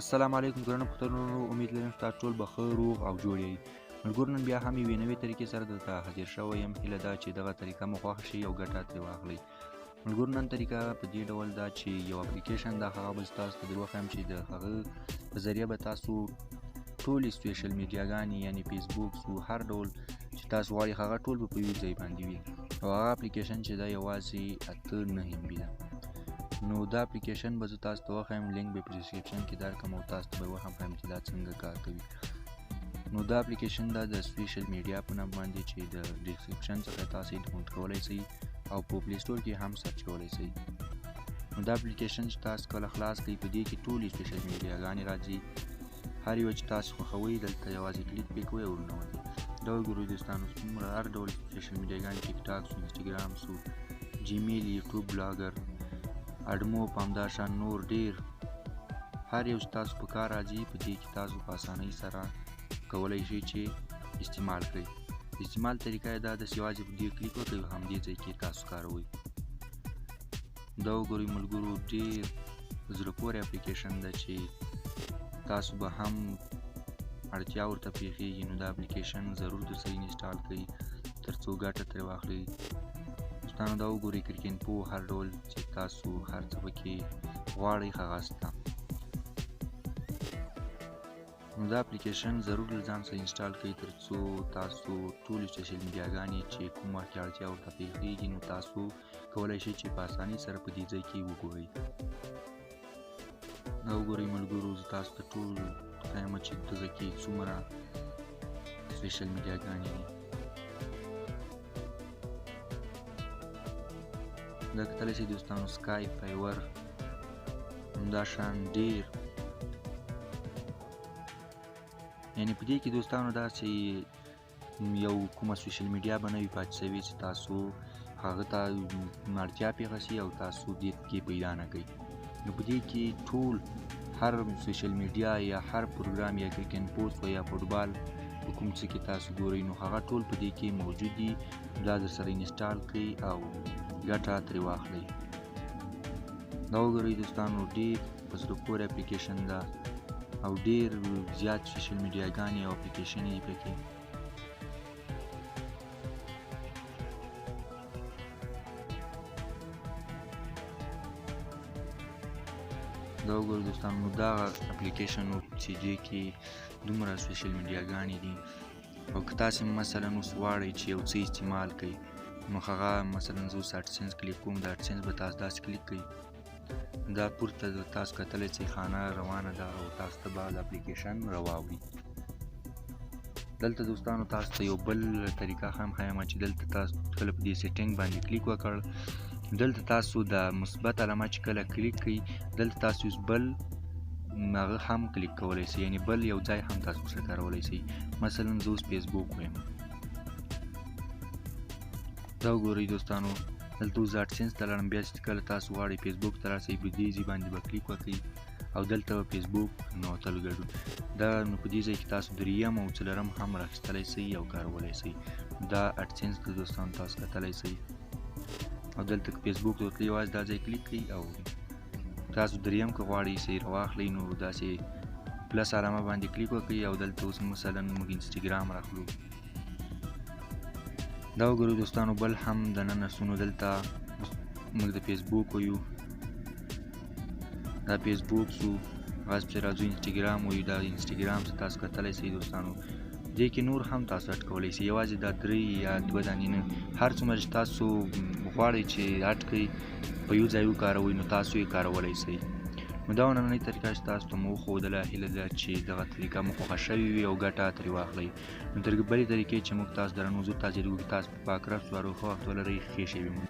السلام علیکم ګرانو پښتنو، امید لرم چې تاسو ټول به ښه روغ او جوړ یئ. ملګرو، نن بیا هم یوې نوې طریقې سره دلته حاضر شوی یم. هیله ده چې دغه طریقه مو خوښه شي او ګټه ترې واخلئ. ملګرو، نن طریقه په دې ډول ده چې یو اپلیکیشن ده، هغه به تاسو ته در وښیم چې د هغه په ذریعه به تاسو ټولې سوشل میډیاګانې یعنې فیسبوک او هر ډول چې تاسو غواړئ هغه ټول به په یو ځای باندې وي. او هغه اپلیکیشن چې ده یوازې 8-9 MB ده. نو دا اپلیکیشن به زه تاسو ته وښیم، لینک به په ډسکرپشن کې درکړم او تاسو ته به وښیم چې دا څنګه کار کوي. نو دا اپلیکیشن دا د سوشل میډیا په نام باندې چې د ډسکرپشن څخه تاسو ډاونلوډ کولی شئ او په پلی سټور کې هم سرچ کولی شئ. نو دا اپلیکیشن چې تاسو کله خلاص کړئ، په دې کې ټولې سوشل میډیاګانې راځي. هر یو چې تاسو خوښوئ دلته یوازې کلیک پرې کوئ او ننوځئ. دا وګورئ دوستانو، څومره هر ډول سوشل میډیاګانې، ټیک ټاک سو، انسټاګرام سو، جیمیل، یوټیوب، بلاګر، اډمو، په همداشان نور ډیر هر یو چې تاسو په کار راځي، په دې کې تاسو په اسانۍ سره کولی شئ چې استعمال کړئ. استعمال طریقه یې دا ده چې یوازې په دې کلیک وکړئ او همدې ځای کې تاسو کاروئ. دا وګورئ ملګرو، ډیر په زړه پورې اپلیکیشن ده چې تاسو به هم اړتیا ورته پېښېږي. نو دا اپلیکیشن ضرور درسره انسټال کړئ تر څو ګټه ترې واخلئ. دوستانو، دا وګورئ کرکین پو، هر ډول چې تاسو هر څه پکې غواړئ هغه شته. نو دا اپلیکیشن ضرور له ځان سره انسټال کړئ تر څو تاسو ټولې سوشل میډیاګانې چې کوم وخت کې اړتیا ورته پېښېږي، نو تاسو کولی شئ چې په اسانۍ سره په دې ځای کې وګورئ. دا وګورئ ملګرو، زه تاسو ته ټول ښیم چې دغه کې څومره سوشل میډیاګانې دي. دا کتلی شئ دوستانو، سکایپ، فایور، همداشان ډیر. یعنې په دې کې دوستانو داسې یو کومه سوشل میډیا به نه وي پاتې شوې چې تاسو هغه ته اړتیا پېښه شي او تاسو دې کې پیدا نه کړئ. نو په دې کې ټول هر سوشل میډیا یا هر پروګرام یا کرکین پوسټ یا فوټبال په کوم څه کې تاسو ګورئ، نو هغه ټول په دې کې موجود دي. دا درسره انسټال کړئ او ګټه ترې واخلئ. دا وګورئ دوستانو، ډیر په زړه پورې اپلیکیشن ده او ډیر زیات سوشل میډیاګانې او اپلیکیشنې دي پکې. دا وګورئ دوستانو، نو دا اپلیکیشن چې دې کې دومره سوشل میډیاګانې دي، او که تاسې مثلا اوس غواړئ چې یو څه استعمال کړئ، نو هغه مثلا زه اوس اډسنس کلیک کوم. د اډسنس به تاسو داسې کلیک کړئ، دا پورته تاسو کتلی شئ خانه روانه ده او تاسو ته به د اپلیکیشن راواوړي. دلته دوستانو تاسو ته یو بل طریقه هم ښیم چې دلته تاسو کله په دې سیټینګ باندې کلیک وکړ، دلته تاسو د مثبت علامه چې کله کلیک کړئ، دلته تاسو بل هغه هم کلیک کولی شئ، یعنې بل یو ځای هم تاسو ورسره کارولی شئ. مثلا زه اوس فیسبوک ویم. دا وګورئ دوستانو، دلته اوس اډسنس ته لاړم. بیا چې کله تاسو غواړئ فیسبوک ته راشئ، په دې ځای باندې به کلیک وکړئ او دلته به فیسبوک نوتل ګډو دا. نو په دې ځای کې تاسو دریم او څلورم هم راخیستلی شئ او کارولی شئ. دا اډسنس د دوستانو تاسو کتلی شئ. او دلته فیسبوک ته وتلئ، یوازې دا ځای کلیک کړئ او تاسو دریم که غواړئ صحیح راواخلئ، نو داسې پلس علامه باندې کلیک وکړئ او دلته اوس مثلا موږ انسټاګرام راخلو. دا وګورئ دوستانو، بل هم دننه سونو دلته موږ د فیسبوک ویو، دا فیسبوک سو، غاز پسې راځو انسټاګرام ویو. دا انسټاګرام څه تاسو کتلی شئ دوستانو. دې کې نور هم تاسو اډ کولی شئ، یوازې دا 3 یا 2 دانې نه، هر څومره چې تاسو غواړئ چې اډ کړئ په یو ځای وکاروئ، نو تاسو یې کارولی شئ. نو دا نننۍ طریقه چې تاسو ته مو وښودله، هیله ده چې دغه طریقه مو خوښه شوې وي او ګټه ترې واخلئ. نو تر بلې طریقې چې موږ تاسو درنو حضور ته حاضرېږو، تاسو په پاک رب سپارو. ښه وخت ولرئ، ښې شېبې مو.